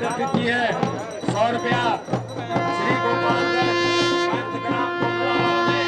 समर्पित की है 100 रुपया श्री गोपालगंज पंचग्राम कोतवाल ने।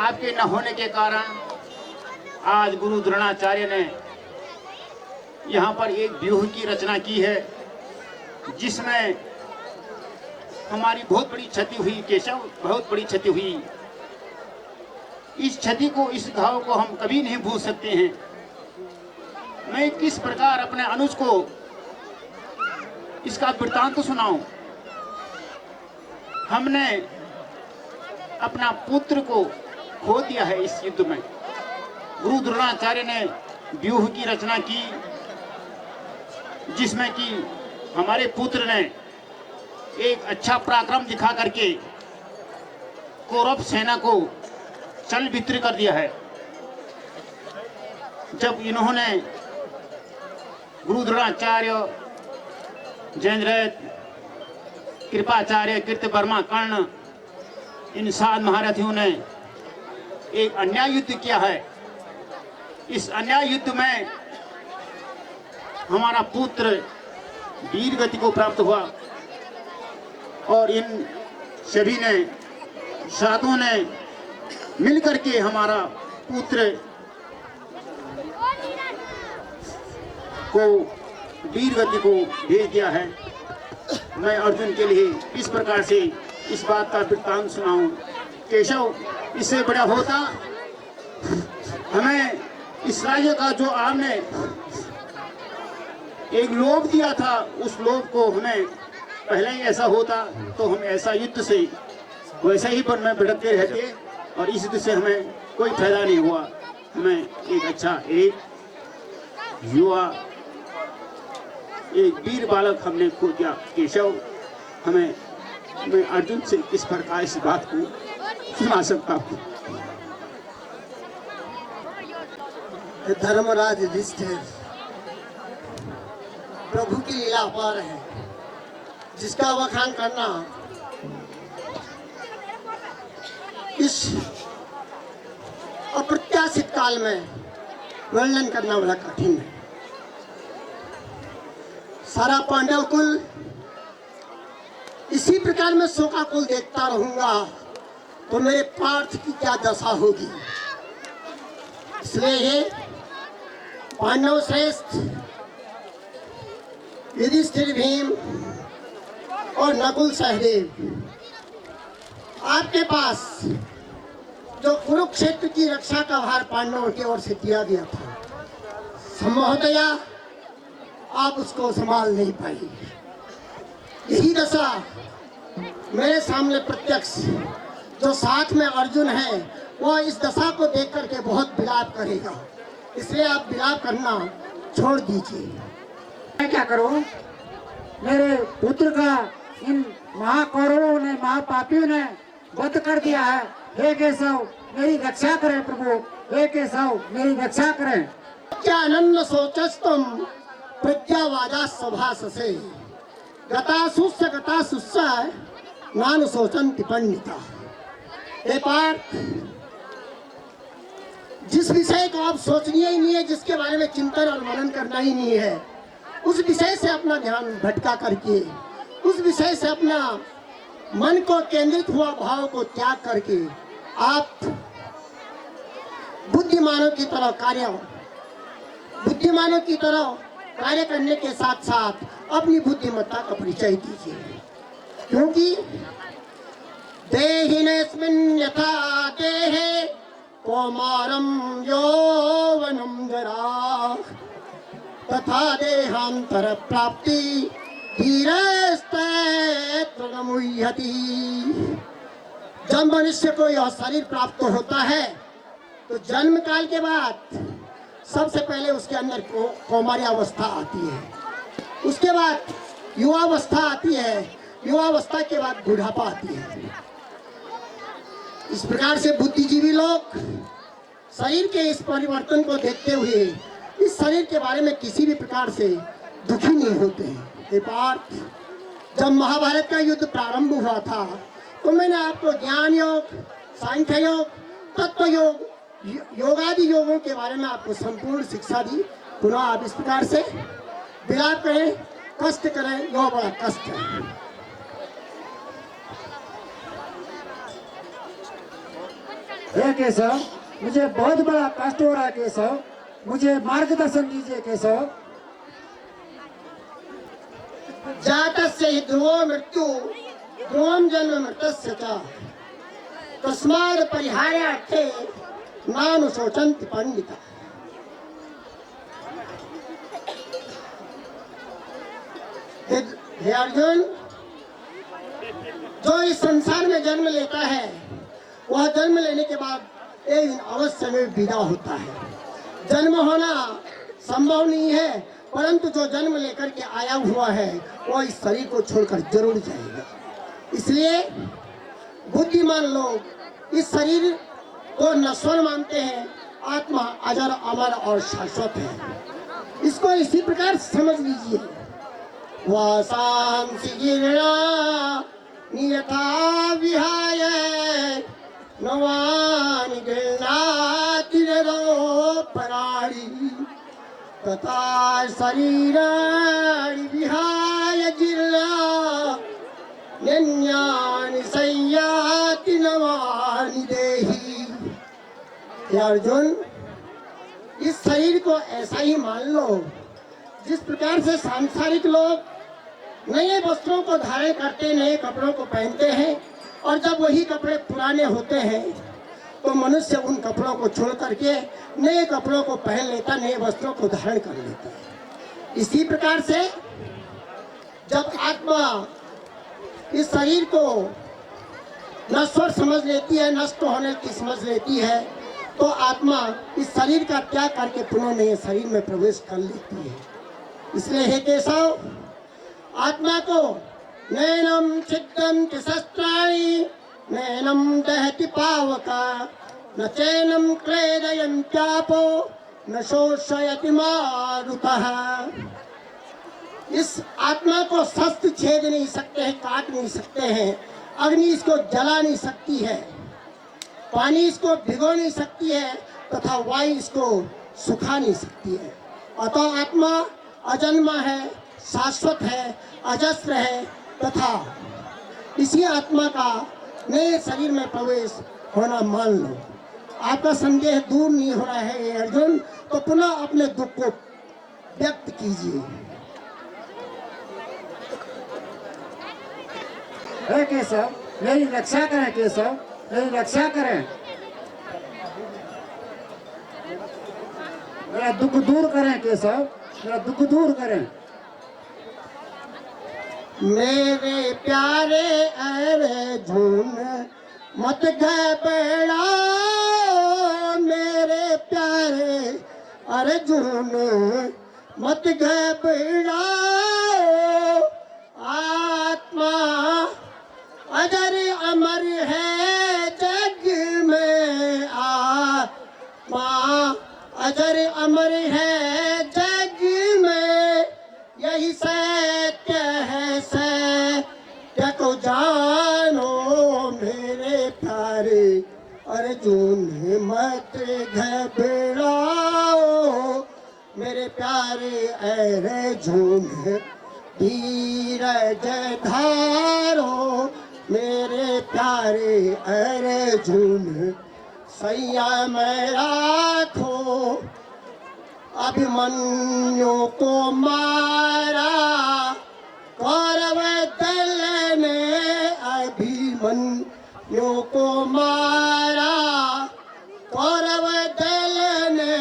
आपके न होने के कारण आज गुरु द्रोणाचार्य ने यहाँ पर एक व्यूह की रचना की है, जिसमें हमारी बहुत बड़ी क्षति हुई केशव, बहुत बड़ी क्षति हुई। इस क्षति को, इस घाव को हम कभी नहीं भूल सकते हैं। मैं किस प्रकार अपने अनुज को इसका वृत्तांत सुनाऊं। हमने अपना पुत्र को खो दिया है इस युद्ध में। गुरु द्रोणाचार्य ने व्यूह की रचना की, जिसमें कि हमारे पुत्र ने एक अच्छा पराक्रम दिखा करके कौरव सेना को चल बितर कर दिया है। जब इन्होंने गुरु द्रोणाचार्य, जयद्रथ, कृपाचार्य, कीर्तिवर्मा, कर्ण, इन 7 महारथियों ने एक अन्याय युद्ध किया है। इस अन्याय युद्ध में हमारा पुत्र वीर गति को प्राप्त हुआ और इन सभी ने, साधुओं ने मिलकर के हमारा पुत्र को वीर गति को भेज दिया है। मैं अर्जुन के लिए इस प्रकार से इस बात का वृत्तांत सुनाऊं। केशव, इससे बड़ा होता हमें इस राज्य का जो आपने एक लोभ दिया था, उस लोभ को हमें पहले ही ऐसा होता तो हम ऐसा युद्ध से वैसे ही पर में भटकते रहते और इस युद्ध से हमें कोई फायदा नहीं हुआ। हमें एक अच्छा, एक युवा, एक वीर बालक हमने खो दिया। केशव, मैं अर्जुन से इस प्रकार इस बात को सुना सकता हूँ। धर्मराज युधिष्ठिर, प्रभु की लीला अपार है, जिसका वखान करना इस अप्रत्याशित काल में वर्णन करना बड़ा कठिन है। सारा पांडव कुल इसी प्रकार मैं शोकाकुल देखता रहूंगा तो मेरे पार्थ की क्या दशा होगी। इसलिए हे पांडव श्रेष्ठ युधिष्ठिर, भीम और नकुल सहदेव, आपके पास जो कुरुक्षेत्र की रक्षा का भार पांडवों की ओर से दिया गया था, महोदया आप उसको संभाल नहीं पाई। यही दशा मेरे सामने प्रत्यक्ष जो साथ में अर्जुन है वह इस दशा को देख करके बहुत विलाप करेगा, इसलिए आप विलाप करना छोड़ दीजिए। मैं क्या करूं? मेरे पुत्र का इन महाकौरवों ने, महापापियों ने वध कर दिया है। हे केशव मेरी रक्षा करें प्रभु, हे केशव मेरी रक्षा करें। क्या अनन्न सोचस्तुम प्रज्ञावादा सभास से गतासुस्य गतासुस्य नानु सोचन्ति पंडिता। हे पार्थ, जिस विषय को आप सोचनी ही नहीं है, जिसके बारे में चिंतन और मनन करना ही नहीं है, उस विषय से अपना ध्यान भटका करके, उस विषय से अपना मन को केंद्रित हुआ भाव को त्याग करके आप बुद्धिमानों की तरह कार्य करने के साथ साथ अपनी बुद्धिमत्ता का परिचय दीजिए। क्योंकि देहिनेस्मिन् यथा देहे कौमारम यौवनम जरा तथा देहांतर प्राप्ति धीरस्ते तृणमुह्यति। जब मनुष्य को यह शरीर प्राप्त होता है तो जन्म काल के बाद सबसे पहले उसके अंदर कौमार्यावस्था आती है, उसके बाद युवावस्था आती है, युवावस्था के बाद बुढ़ापा आती है। इस प्रकार से बुद्धिजीवी लोग शरीर के इस परिवर्तन को देखते हुए इस शरीर के बारे में किसी भी प्रकार से दुखी नहीं होते हैं। हे पार्थ, जब महाभारत का युद्ध प्रारंभ हुआ था तो मैंने आपको ज्ञान योग, सांख्य योग, तत्व योग, योगादि योगों के बारे में आपको संपूर्ण शिक्षा दी। पुनः आप इस प्रकार से विलाप करें, कष्ट करें, यह बड़ा कष्ट है। हे केशव मुझे बहुत बड़ा कष्ट हो रहा है केशव, मुझे मार्गदर्शन दीजिए केशव। जातस्य हि ध्रुवो मृत्यु ध्रुवम जन्म मृतस्य च तस्मात् परिहारार्थे नानु शोचन्ति पंडिता। हे अर्जुन, जो इस संसार में जन्म लेता है वह जन्म लेने के बाद एक दिन अवश्य में विदा होता है। जन्म होना संभव नहीं है, परंतु जो जन्म लेकर के आया हुआ है वह इस शरीर को छोड़कर जरूर जाएगा। इसलिए बुद्धिमान लोग इस शरीर को नश्वर मानते हैं, आत्मा अजर अमर और शाश्वत है। इसको इसी प्रकार समझ लीजिए। वासांसि गिरा नियथा विहाय नवानि गृह्णाति नरो पराणि तथा शरीराणि विहाय जिर्ला नन्यानि संयाति नवानि देहि। हे अर्जुन, इस शरीर को ऐसा ही मान लो जिस प्रकार से सांसारिक लोग नए वस्त्रों को धारण करते, नए कपड़ों को पहनते हैं, और जब वही कपड़े पुराने होते हैं तो मनुष्य उन कपड़ों को छोड़ करके नए कपड़ों को पहन लेता, नए वस्त्रों को धारण कर लेता है। इसी प्रकार से जब आत्मा इस शरीर को नश्वर समझ लेती है, नष्ट होने की समझ लेती है, तो आत्मा इस शरीर का त्याग करके पुनः नए शरीर में प्रवेश कर लेती है। इसलिए हे केशव, आत्मा को नैनम छिद्यन्ति शस्त्राणि नैनम दहति पावका न चैनम क्लेदयन्त्यापो न शोषयति मारुतः। इस आत्मा को शस्त्र छेद नहीं सकते हैं, काट नहीं सकते हैं, अग्नि इसको जला नहीं सकती है, पानी इसको भिगो नहीं सकती है, तथा वायु इसको सुखा नहीं सकती है। अतः आत्मा अजन्मा है, शाश्वत है, अजस्र है, तथा इसी आत्मा का नए शरीर में प्रवेश होना मान लो। आपका संदेह दूर नहीं हो रहा है ये अर्जुन, तो पुनः अपने दुख को व्यक्त कीजिए। हे केशव मेरी रक्षा करें, केशव मेरी रक्षा करें। मेरा दुख दूर करें केशव, मेरा दुख दूर करें। मेरे प्यारे अर्जुन मत घबराओ, मेरे प्यारे अर्जुन मत घबराओ, आत्मा अजर अमर है जग में, आत्मा अजर अमर है जग में, यही सत्य है, सत्य को जानो मेरे प्यारे अर्जुन मत घबराओ, मेरे प्यारे अर्जुन धीरज धारो, मेरे प्यारे अर्जुन संयम राखो, अभिमन्यु को मारा कौरव दल ने, अभिमन्यु को मारा कौरव दल ने,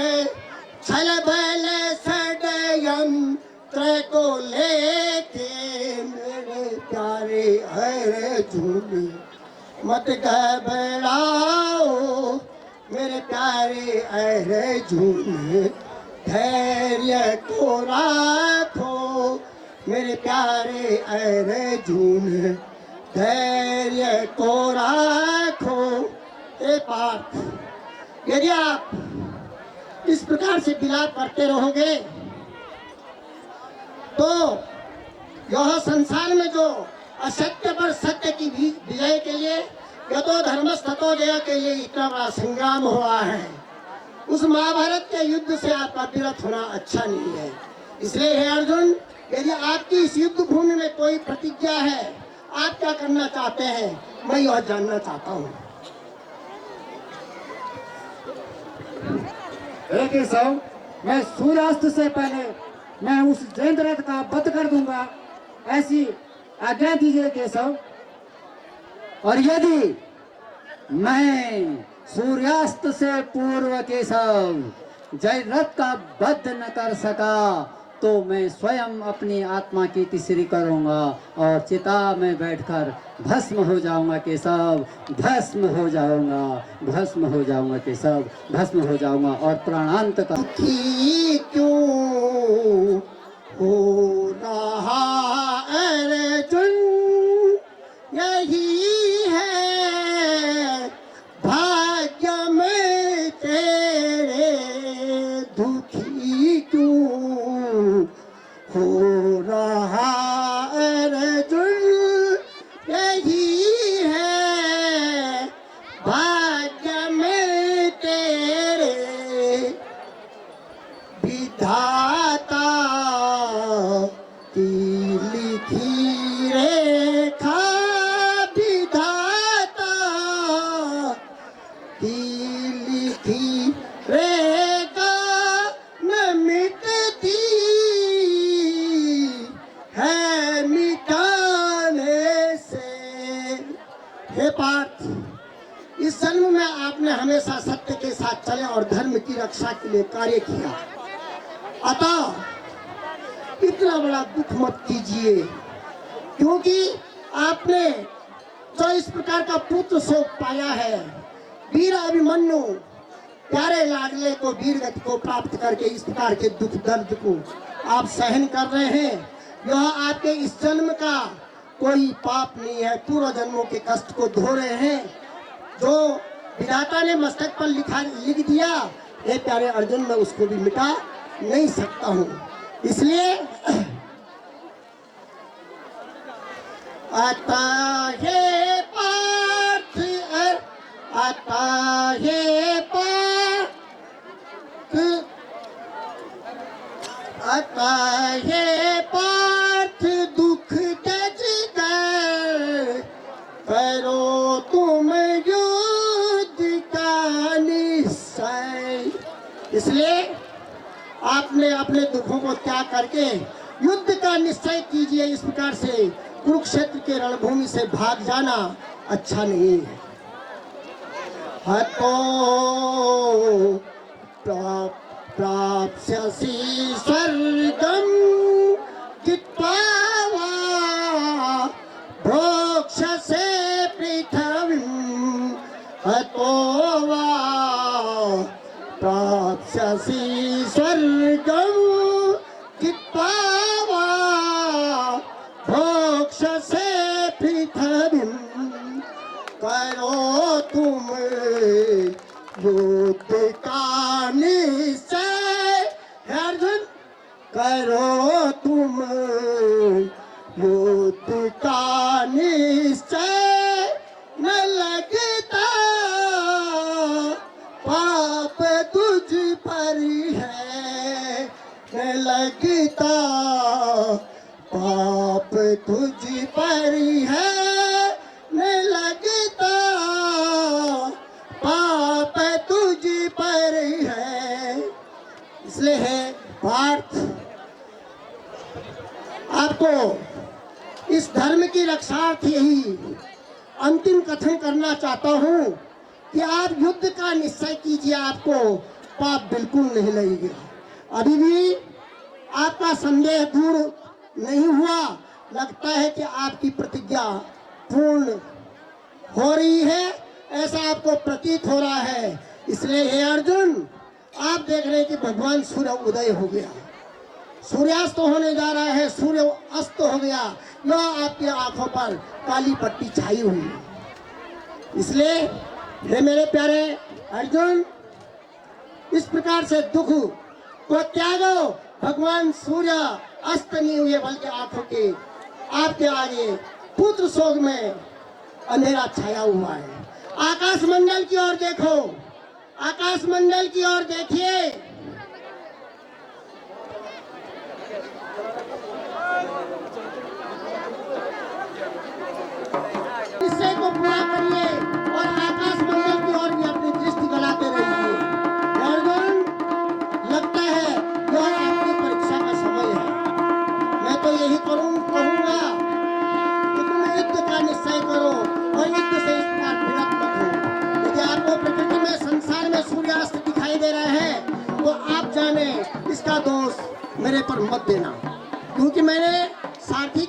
छल बल षड्यंत्र को लेके, मेरे प्यारे अर्जुन मत घबराओ, मेरे प्यारे अर्जुन धैर्य को राखो, मेरे प्यारे अर्जुन धैर्य को राखो। ए पार्थ, यदि आप इस प्रकार से विलाप करते रहोगे तो यह संसार में जो असत्य पर सत्य की विजय के लिए, यतो धर्मस् ततो जय के लिए इतना बड़ा संग्राम हुआ है, उस महाभारत के युद्ध से आपका विरत होना अच्छा नहीं है। इसलिए हे अर्जुन, यदि आपकी इस युद्ध भूमि में कोई प्रतिज्ञा है, आप क्या करना चाहते हैं, मैं यह जानना चाहता हूँ। हे केशव, मैं सूर्यास्त से पहले मैं उस जयंत रथ का वध कर दूंगा, ऐसी आज्ञा दीजिए केशव। और यदि मैं सूर्यास्त से पूर्व केशव जय रथ का वध न कर सका तो मैं स्वयं अपनी आत्मा की तीसरी करूंगा और चिता में बैठकर भस्म हो जाऊंगा केशव, भस्म हो जाऊंगा, भस्म हो जाऊंगा केशव, भस्म हो जाऊंगा और प्राणांत का क्यों हो रहा अर्जुन, यही है भाग्य में तेरे, दुखी क्यों हो रहा अर्जुन, यही है भाग्य में तेरे, विधाता की लिखी रेखा, विधाता की लिखी रेखा न मिटती है मिटाने से। हे पार्थ, इस जन्म में आपने हमेशा सत्य के साथ चले और धर्म की रक्षा के लिए कार्य किया, अतः इतना बड़ा दुख मत कीजिए, क्योंकि आपने जो इस प्रकार का पुत्र शोक पाया है, वीर अभिमन्यु प्यारे लाडले को वीर गति को प्राप्त करके इस प्रकार के दुख दर्द को आप सहन कर रहे हैं, यह आपके इस जन्म का कोई पाप नहीं है, पूर्व जन्मों के कष्ट को धो रहे हैं, जो विधाता ने मस्तक पर लिख दिया, ये प्यारे अर्जुन मैं उसको भी मिटा नहीं सकता हूँ। इसलिए आता है पार्थ, आता है पार्थ, आता है पार्थ, दुख तज कर करो तुम युद्ध का निश्चय। इसलिए आपने अपने दुखों को त्याग करके युद्ध का निश्चय कीजिए। इस प्रकार से कुरुक्षेत्र के रणभूमि से भाग जाना अच्छा नहीं है। हतो प्राप्स्यसि स्वर्गं जित्वा वा भोक्ष्यसे पृथिवीं हतो वा प्राप्स्यसि स्वर्गं जित्वा वा भोक्ष्यसे पृथिवीं करो तुम युद्ध का निश्चय हे अर्जुन करो तुम युद्ध का निश्चय न लगता पाप तुझ पर है न लगता पाप तुझ पर है न लगता पाप तुझ पर है। इसलिए है पार्थ आपको इस धर्म की रक्षार्थ यही अंतिम कथन करना चाहता हूं कि आप युद्ध का निश्चय कीजिए, आपको पाप बिल्कुल नहीं लगेगा। अभी भी आपका संदेह दूर नहीं हुआ, लगता है कि आपकी प्रतिज्ञा पूर्ण हो रही है, ऐसा आपको प्रतीत हो रहा है। इसलिए हे अर्जुन, आप देख रहे हैं कि भगवान सूर्य उदय हो गया, सूर्यास्त होने जा रहा है, सूर्य अस्त हो गया, यह आपकी आंखों पर काली पट्टी छाई हुई है। इसलिए हे मेरे प्यारे अर्जुन, इस प्रकार से दुख को त्यागो। भगवान सूर्य अस्त नहीं हुए, बल्कि आंखों के आपके आगे पुत्र शोक में अंधेरा छाया हुआ है। आकाश मंडल की ओर देखो, आकाश मंडल की ओर देखिए, निश्चय को पूरा करिए और आकाश मंडल की ओर भी अपनी दृष्टि गड़ाते रहिए। अर्जुन, लगता है यह आपकी परीक्षा का समय है। मैं तो यही कहूंगा कि तुम युद्ध का निश्चय करो और युद्ध से इस प्रकार विरत मत हो। यदि आपको प्रकृति में, संसार में सूर्यास्त दिखाई दे रहा है तो आप जाने इसका दोष मेरे पर मत देना, क्योंकि मैंने सारथी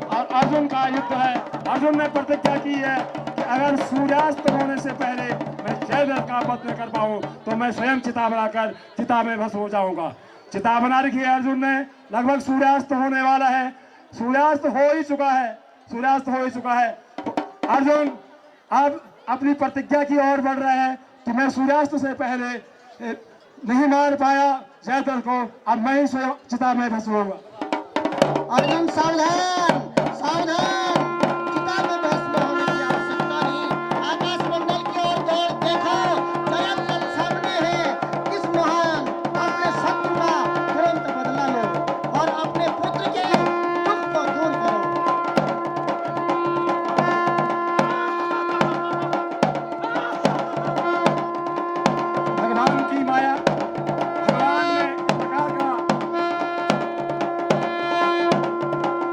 और अर्जुन का युद्ध है। अर्जुन ने प्रतिज्ञा की है कि अगर सूर्यास्त होने से पहले मैं जयद्रथ का वध न कर पाऊं तो मैं स्वयं चिता बनाकर चिता में भस्म हो जाऊंगा। चिता बना रखी है अर्जुन ने, लगभग सूर्यास्त होने वाला है, सूर्यास्त हो ही चुका है, सूर्यास्त हो ही चुका है। तो अर्जुन अब अपनी प्रतिज्ञा की ओर बढ़ रहे हैं कि मैं सूर्यास्त से पहले नहीं मार पाया जयद्रथ को, अब मैं ही स्वयं चिता में भस्म होऊंगा। अर्जुन सावधान, सावधान, चिता में भस्म होने की आवश्यकता नहीं। आकाश मंडल की ओर देखो, जयद्रथ सामने है। इस महान अपने शत्रु का तुरंत बदला लो और अपने पुत्र के दुख को दूर करो। भगवान की माया, भगवान ने प्रकार का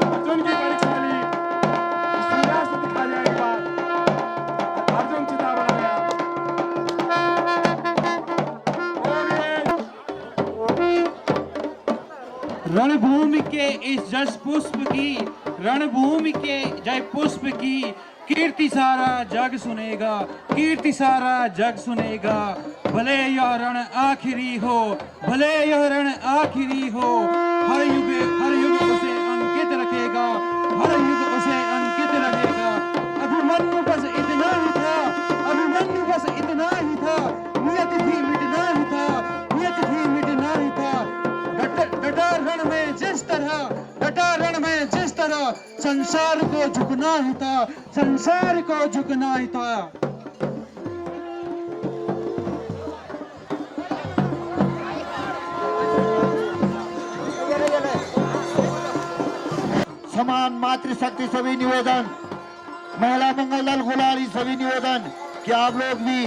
अर्जुन की परीक्षा ली। सूर्यास्त दिखा जाने के बाद अर्जुन चिता बना गया। रणभूमि के इस जस पुष्प की, रणभूमि के जय पुष्प की कीर्ति सारा जग सुनेगा, कीर्ति सारा जग सुनेगा। भले यह रण आखिरी हो, भले यह रण आखिरी हो, हर युग उसे अंकित रखेगा, हर युग उसे अंकित रखेगा। अभिमन्यु बस इतना ही था, अभिमन्यु बस इतना ही था, नियत थी मिटना ही था, नियत थी मिटना ही था। डटा रण में जिस तरह, डटा रण में जिस तरह, संसार को झुकना ही था, संसार को झुकना ही था। समान मातृशक्ति सभी निवेदन, महिला मंगल दल गुलारी सभी निवेदन कि आप लोग भी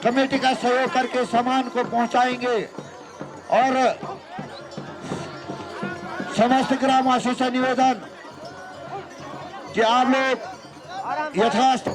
कमेटी का सहयोग करके सामान को पहुंचाएंगे और समस्त ग्रामवासियों से निवेदन कि आप लोग यथास्थ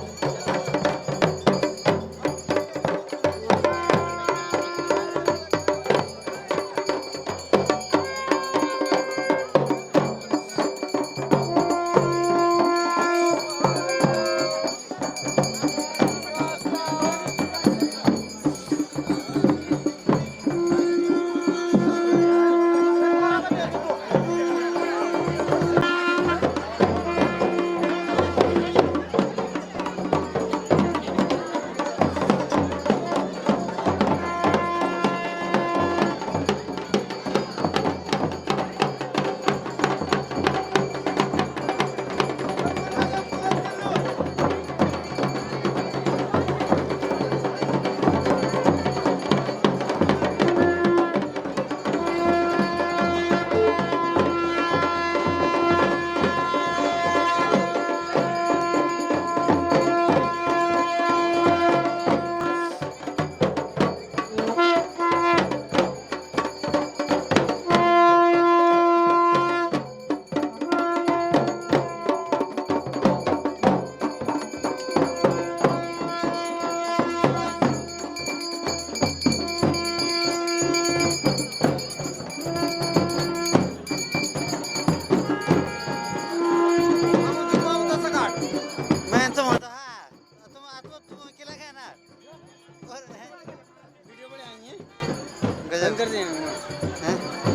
बंद कर दें,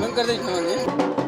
बंद कर दें।